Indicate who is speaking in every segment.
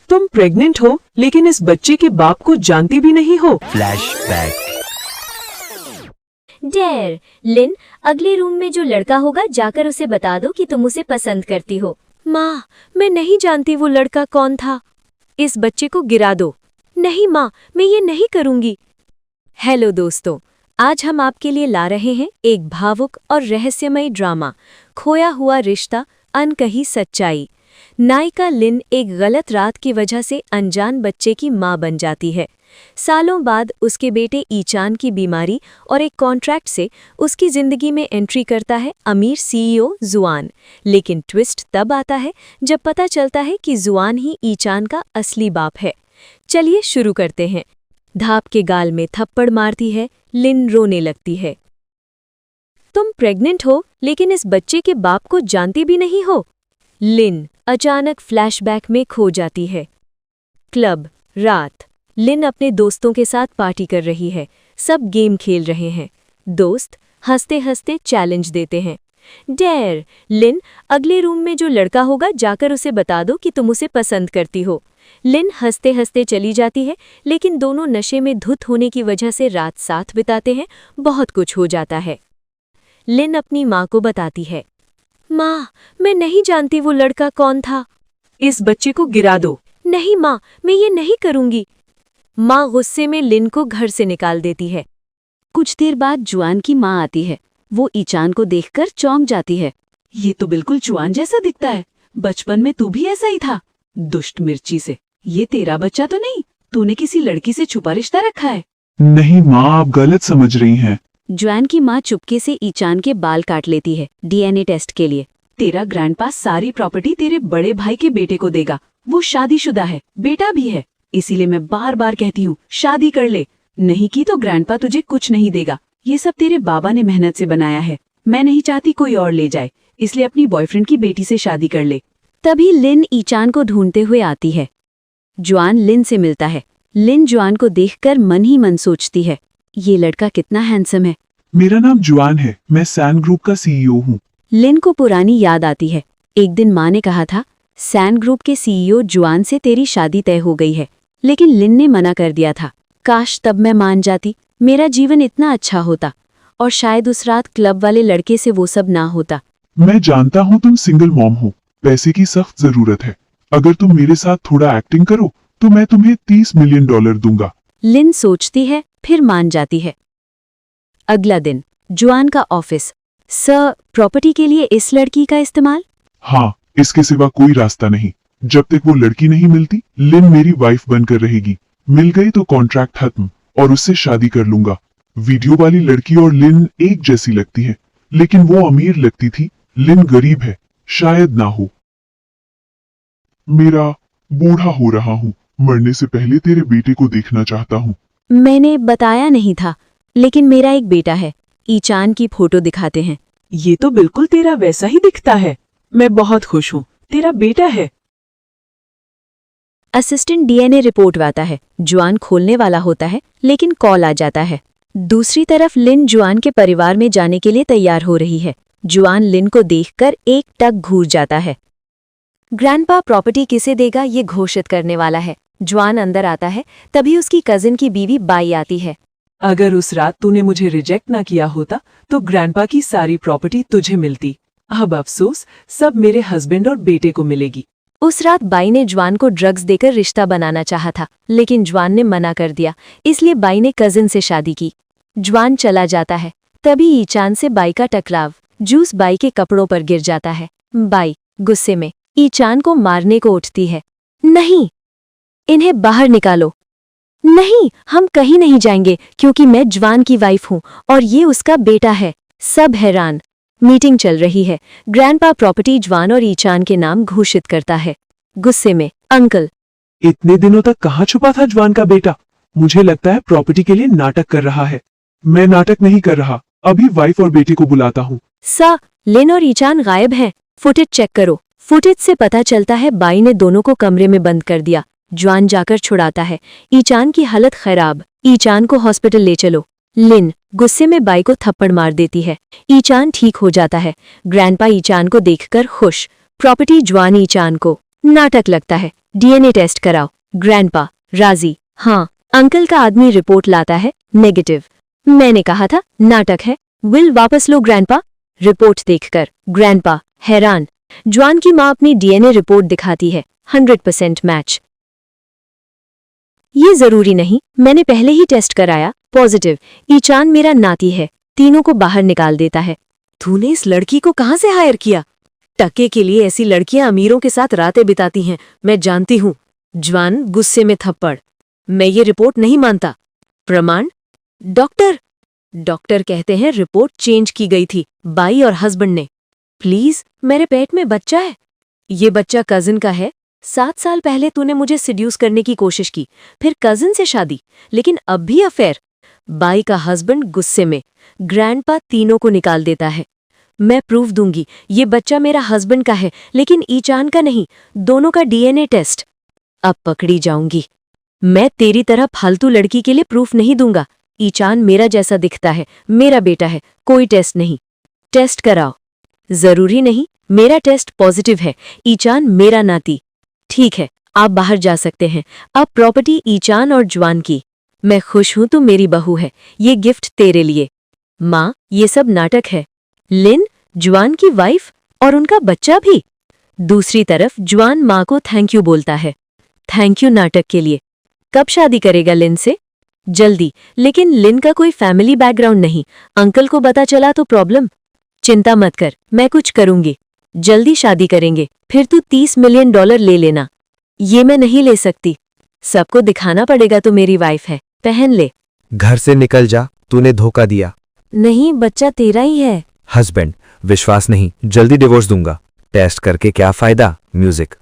Speaker 1: तुम प्रेग्नेंट हो लेकिन इस बच्चे के बाप को जानती भी नहीं हो।
Speaker 2: फ्लैशबैक।
Speaker 3: डेयर, लिन, अगले रूम में जो लड़का होगा जाकर उसे बता दो कि तुम उसे पसंद करती हो।
Speaker 4: माँ, मैं नहीं जानती वो लड़का कौन था। इस बच्चे को गिरा दो। नहीं माँ, मैं ये नहीं करूँगी। हेलो दोस्तों, आज हम आपके लिए ला रहे हैं एक भावुक और रहस्यमयी ड्रामा, खोया हुआ रिश्ता, अनकही सच्चाई। नायिका लिन एक गलत रात की वजह से अनजान बच्चे की मां बन जाती है। सालों बाद उसके बेटे ईचान की बीमारी और एक कॉन्ट्रैक्ट से उसकी जिंदगी में एंट्री करता है अमीर सीईओ जुआन। लेकिन ट्विस्ट तब आता है जब पता चलता है कि जुआन ही ईचान का असली बाप है। चलिए शुरू करते हैं। धाप के गाल में थप्पड़ मारती है, लिन रोने लगती है। तुम प्रेग्नेंट हो लेकिन इस बच्चे के बाप को जानती भी नहीं हो। लिन अचानक फ्लैशबैक में खो जाती है। क्लब, रात। लिन अपने दोस्तों के साथ पार्टी कर रही है। सब गेम खेल रहे हैं। दोस्त हंसते हंसते चैलेंज देते हैं। डेयर, लिन, अगले रूम में जो लड़का होगा जाकर उसे बता दो कि तुम उसे पसंद करती हो। लिन हंसते हंसते चली जाती है, लेकिन दोनों नशे में धुत होने की वजह से रात साथ बिताते हैं। बहुत कुछ हो जाता है। लिन अपनी माँ को बताती है। माँ, मैं नहीं जानती वो लड़का कौन था।
Speaker 1: इस बच्चे को गिरा दो।
Speaker 4: नहीं माँ, मैं ये नहीं करूँगी। माँ गुस्से में लिन को घर से निकाल देती है।
Speaker 5: कुछ देर बाद जुआन की माँ आती है। वो ईचान को देखकर चौंक जाती है।
Speaker 1: ये तो बिल्कुल जुआन जैसा दिखता है। बचपन में तू भी ऐसा ही था। दुष्ट मिर्ची से। ये तेरा बच्चा तो नहीं? तूने किसी लड़की से छुपा रिश्ता रखा है।
Speaker 6: नहीं माँ, आप गलत समझ रही हैं।
Speaker 5: जुआन की माँ चुपके से ईचान के बाल काट लेती है डीएनए टेस्ट के लिए।
Speaker 1: तेरा ग्रैंडपा सारी प्रॉपर्टी तेरे बड़े भाई के बेटे को देगा। वो शादीशुदा है, बेटा भी है। इसीलिए मैं बार बार कहती हूँ शादी कर ले। नहीं की तो ग्रैंडपा तुझे कुछ नहीं देगा। ये सब तेरे बाबा ने मेहनत से बनाया है। मैं नहीं चाहती कोई और ले जाए, इसलिए अपनी बॉयफ्रेंड की बेटी से शादी कर ले।
Speaker 5: तभी लिन ईचान को ढूंढते हुए आती है। जुआन लिन से मिलता है। लिन जुआन को देखकर मन ही मन सोचती है, ये लड़का कितना हैंडसम है।
Speaker 6: मेरा नाम जुआन है, मैं सैन ग्रुप का सीईओ हूँ।
Speaker 5: लिन को पुरानी याद आती है। एक दिन माँ ने कहा था, सैन ग्रुप के सीईओ जुआन से तेरी शादी तय हो गई है। लेकिन लिन ने मना कर दिया था। काश तब मैं मान जाती, मेरा जीवन इतना अच्छा होता। और शायद उस रात क्लब वाले लड़के से वो सब ना होता।
Speaker 6: मैं जानता हूँ तुम सिंगल मॉम हो, पैसे की सख्त जरूरत है। अगर तुम मेरे साथ थोड़ा एक्टिंग करो तो मैं तुम्हें $30 मिलियन दूंगा।
Speaker 5: लिन सोचती है, फिर मान जाती है। अगला दिन, जुआन का ऑफिस। सर, प्रॉपर्टी के लिए इस लड़की का इस्तेमाल?
Speaker 6: हाँ, इसके सिवा कोई रास्ता नहीं। जब तक वो लड़की नहीं मिलती, लिन मेरी वाइफ बनकर रहेगी। मिल गई तो कॉन्ट्रैक्ट खत्म और उससे शादी कर लूंगा। वीडियो वाली लड़की और लिन एक जैसी लगती है, लेकिन वो अमीर लगती थी। लिन गरीब है, शायद ना हो। मेरा बूढ़ा हो रहा हूँ, मरने से पहले तेरे बेटे को देखना चाहता हूँ।
Speaker 5: मैंने बताया नहीं था, लेकिन मेरा एक बेटा है। ईचान की फोटो दिखाते हैं।
Speaker 1: ये तो बिल्कुल तेरा वैसा ही दिखता है। मैं बहुत खुश हूँ, तेरा बेटा है।
Speaker 5: असिस्टेंट डीएनए रिपोर्ट आता है। जुआन खोलने वाला होता है, लेकिन कॉल आ जाता है। दूसरी तरफ लिन जुआन के परिवार में जाने के लिए तैयार हो रही है। जुआन लिन को देखकर एक टक घूर जाता है। ग्रैंडपा प्रॉपर्टी किसे देगा ये घोषित करने वाला है। जुआन अंदर आता है, तभी उसकी कजिन की बीवी बाई आती है।
Speaker 1: अगर उस रात तूने मुझे रिजेक्ट ना किया होता तो ग्रैंडपा की सारी प्रॉपर्टी तुझे मिलती। अब अफसोस सब मेरे हस्बैंड और बेटे को मिलेगी।
Speaker 4: उस रात बाई ने जुआन को ड्रग्स देकर रिश्ता बनाना चाहा था, लेकिन जुआन ने मना कर दिया। इसलिए बाई ने कजिन से शादी की। जुआन चला जाता है, तभी ईचान से बाई का टकराव। जूस बाई के कपड़ों पर गिर जाता है। बाई गुस्से में ईचान को मारने को उठती है। नहीं, इन्हें बाहर निकालो। नहीं, हम कहीं नहीं जाएंगे क्योंकि मैं जुआन की वाइफ हूँ और ये उसका बेटा है। सब हैरान। मीटिंग चल रही है। ग्रैंडपा प्रॉपर्टी जुआन और ईचान के नाम घोषित करता है। गुस्से में अंकल,
Speaker 6: इतने दिनों तक कहाँ छुपा था जुआन का बेटा? मुझे लगता है प्रॉपर्टी के लिए नाटक कर रहा है। मैं नाटक नहीं कर रहा, अभी वाइफ और बेटे को बुलाता हूँ।
Speaker 4: सा, लिन और ईचान गायब हैं। फुटेज चेक करो। फुटेज से पता चलता है बाई ने दोनों को कमरे में बंद कर दिया। जुआन जाकर छुड़ाता है। ईचान की हालत खराब। ईचान को हॉस्पिटल ले चलो। लिन गुस्से में बाई को थप्पड़ मार देती है। ईचान ठीक हो जाता है। ग्रैंडपा ईचान को देखकर खुश। प्रॉपर्टी जुआन ईचान को।
Speaker 5: नाटक लगता है, डीएनए टेस्ट कराओ। ग्रैंडपा राजी, हाँ। अंकल का आदमी रिपोर्ट लाता है नेगेटिव। मैंने कहा था नाटक है। विल वापस लो ग्रैंडपा। रिपोर्ट देखकर ग्रैंडपा हैरान। जॉन की माँ अपनी डीएनए रिपोर्ट दिखाती है, 100% मैच। ये जरूरी नहीं, मैंने पहले ही टेस्ट कराया, पॉजिटिव। ईचान मेरा नाती है। तीनों को बाहर निकाल देता है।
Speaker 4: तूने इस लड़की को कहाँ से हायर किया? टके के लिए ऐसी लड़कियां अमीरों के साथ रातें बिताती हैं, मैं जानती हूँ। जॉन गुस्से में थप्पड़। मैं ये रिपोर्ट नहीं मानता। प्रमाण? डॉक्टर कहते हैं रिपोर्ट चेंज की गई थी बाई और हस्बैंड ने। प्लीज, मेरे पेट में बच्चा है। ये बच्चा कजिन का है। 7 साल पहले तूने मुझे सिड्यूस करने की कोशिश की, फिर कजिन से शादी, लेकिन अब भी अफेयर। बाई का हस्बैंड गुस्से में। ग्रैंडपा तीनों को निकाल देता है। मैं प्रूफ दूंगी, ये बच्चा मेरा हस्बैंड का है, लेकिन ईचान का नहीं। दोनों का डीएनए टेस्ट। अब पकड़ी जाऊंगी। मैं तेरी तरह फालतू लड़की के लिए प्रूफ नहीं दूंगा। ईचान मेरा जैसा दिखता है, मेरा बेटा है, कोई टेस्ट नहीं। टेस्ट कराओ। जरूरी नहीं, मेरा टेस्ट पॉजिटिव है। ईचान मेरा नाती। ठीक है, आप बाहर जा सकते हैं। अब प्रॉपर्टी ईचान और जॉन की। मैं खुश हूं, तू मेरी बहू है। ये गिफ्ट तेरे लिए। माँ, ये सब नाटक है। लिन, जॉन की वाइफ और उनका बच्चा भी। दूसरी तरफ जॉन माँ को थैंक यू बोलता है। थैंक यू नाटक के लिए। कब शादी करेगा लिन से? जल्दी, लेकिन लिन का कोई फैमिली बैकग्राउंड नहीं। अंकल को पता चला तो प्रॉब्लम। चिंता मत कर, मैं कुछ करूंगी। जल्दी शादी करेंगे, फिर तू $30 मिलियन ले लेना। ये मैं नहीं ले सकती। सबको दिखाना पड़ेगा तो मेरी वाइफ है, पहन ले।
Speaker 2: घर से निकल जा, तूने धोखा दिया।
Speaker 4: नहीं, बच्चा तेरा ही है।
Speaker 2: हस्बैंड, विश्वास नहीं, जल्दी डिवोर्स दूंगा। टेस्ट करके क्या फायदा? म्यूजिक।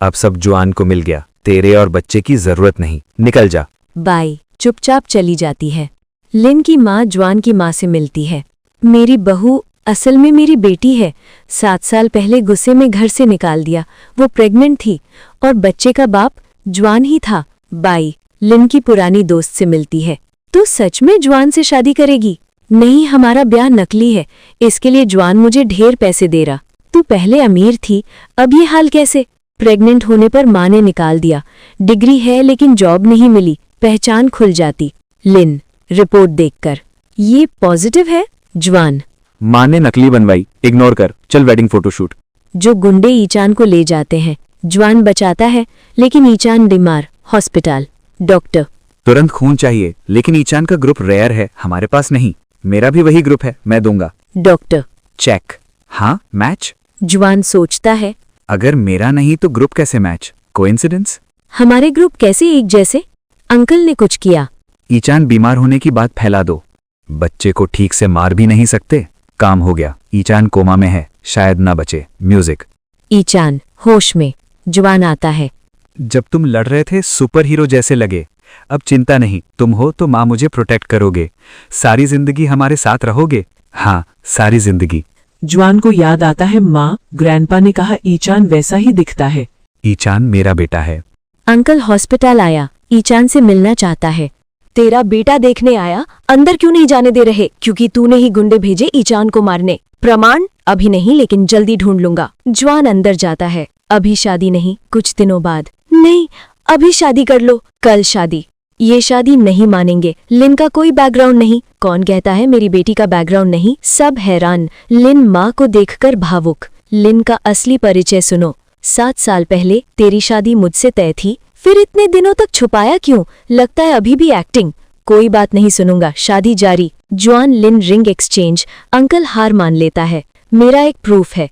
Speaker 2: अब सब जॉन को मिल गया, तेरे और बच्चे की जरूरत नहीं, निकल जा।
Speaker 4: बाई चुपचाप चली जाती है। लिन की माँ जॉन की माँ से मिलती है। मेरी बहू असल में मेरी बेटी है। 7 साल पहले गुस्से में घर से निकाल दिया। वो प्रेग्नेंट थी और बच्चे का बाप जॉन ही था। बाई लिन की पुरानी दोस्त से मिलती है। तू सच में जॉन से शादी करेगी? नहीं, हमारा ब्याह नकली है। इसके लिए जॉन मुझे ढेर पैसे दे रहा। तू पहले अमीर थी, अब ये हाल कैसे? प्रेग्नेंट होने पर माँ ने निकाल दिया। डिग्री है लेकिन जॉब नहीं मिली, पहचान खुल जाती। लिन रिपोर्ट देखकर, ये पॉजिटिव है। जॉन,
Speaker 7: माँ ने नकली बनवाई, इग्नोर कर, चल वेडिंग फोटोशूट।
Speaker 4: जो गुंडे ईचान को ले जाते हैं। जॉन बचाता है लेकिन ईचान बीमार, हॉस्पिटल। डॉक्टर,
Speaker 7: तुरंत खून चाहिए, लेकिन ईचान का ग्रुप रेयर है, हमारे पास नहीं। मेरा भी वही ग्रुप है, मैं दूंगा।
Speaker 4: Doctor,
Speaker 7: check. हाँ, मैच।
Speaker 4: जॉन सोचता है,
Speaker 7: अगर मेरा नहीं तो ग्रुप कैसे मैच? कोइंसिडेंस?
Speaker 4: हमारे ग्रुप कैसे एक जैसे? अंकल ने कुछ किया।
Speaker 7: ईचान बीमार होने की बात फैला दो। बच्चे को ठीक से मार भी नहीं सकते। काम हो गया, ईचान कोमा में है, शायद ना बचे। म्यूजिक।
Speaker 4: ईचान होश में। जॉन आता है।
Speaker 7: जब तुम लड़ रहे थे सुपर हीरो जैसे लगे। अब चिंता नहीं, तुम हो तो माँ मुझे प्रोटेक्ट करोगे। सारी जिंदगी हमारे साथ रहोगे। हाँ, सारी जिंदगी।
Speaker 1: जॉन को याद आता है माँ, ग्रैंडपा ने कहा ईचान वैसा ही दिखता है।
Speaker 7: ईचान मेरा बेटा है।
Speaker 4: अंकल हॉस्पिटल आया, ईचान से मिलना चाहता है। तेरा बेटा देखने आया, अंदर क्यों नहीं जाने दे रहे? क्योंकि तूने ही गुंडे भेजे ईचान को मारने। प्रमाण? अभी नहीं, लेकिन जल्दी ढूंढ लूंगा। जॉन अंदर जाता है। अभी शादी नहीं, कुछ दिनों बाद। नहीं, अभी शादी कर लो, कल शादी। ये शादी नहीं मानेंगे। लिन का कोई बैकग्राउंड नहीं। कौन कहता है मेरी बेटी का बैकग्राउंड नहीं? सब हैरान। लिन माँ को देखकर भावुक। लिन का असली परिचय सुनो। 7 साल पहले तेरी शादी मुझसे तय थी, फिर इतने दिनों तक छुपाया क्यों? लगता है अभी भी एक्टिंग। कोई बात नहीं सुनूंगा, शादी जारी। जॉन लिन रिंग एक्सचेंज। अंकल हार मान लेता है। मेरा एक प्रूफ है।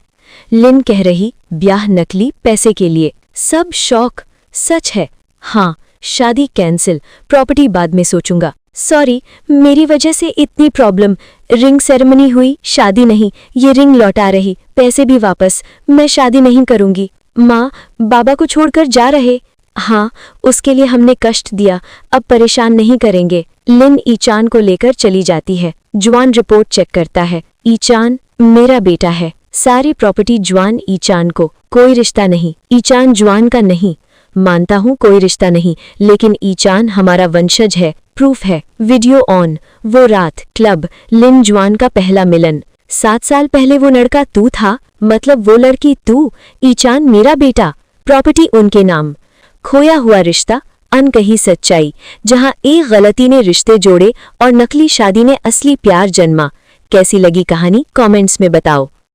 Speaker 4: लिन कह रही ब्याह नकली, पैसे के लिए। सब शौक। सच है। हाँ, शादी कैंसिल, प्रॉपर्टी बाद में सोचूंगा। सॉरी, मेरी वजह से इतनी प्रॉब्लम। रिंग सेरेमनी हुई, शादी नहीं। ये रिंग लौटा रही, पैसे भी वापस। मैं शादी नहीं करूंगी। माँ बाबा को छोड़कर जा रहे। हाँ, उसके लिए हमने कष्ट दिया, अब परेशान नहीं करेंगे। लिन ईचान को लेकर चली जाती है। जॉन रिपोर्ट चेक करता है। ईचान मेरा बेटा है। सारी प्रॉपर्टी जॉन ईचान को, कोई रिश्ता नहीं। ईचान जॉन का नहीं। मानता हूँ कोई रिश्ता नहीं, लेकिन ईचान हमारा वंशज है। प्रूफ है। Video on. वो रात, क्लब, लिन जॉन का पहला मिलन। 7 साल पहले वो लड़का तू था, मतलब वो लड़की तू। ईचान मेरा बेटा। प्रॉपर्टी उनके नाम। खोया हुआ रिश्ता, अनकही सच्चाई, जहां एक गलती ने रिश्ते जोड़े और नकली शादी ने असली प्यार जन्मा। कैसी लगी कहानी कमेंट्स में बताओ।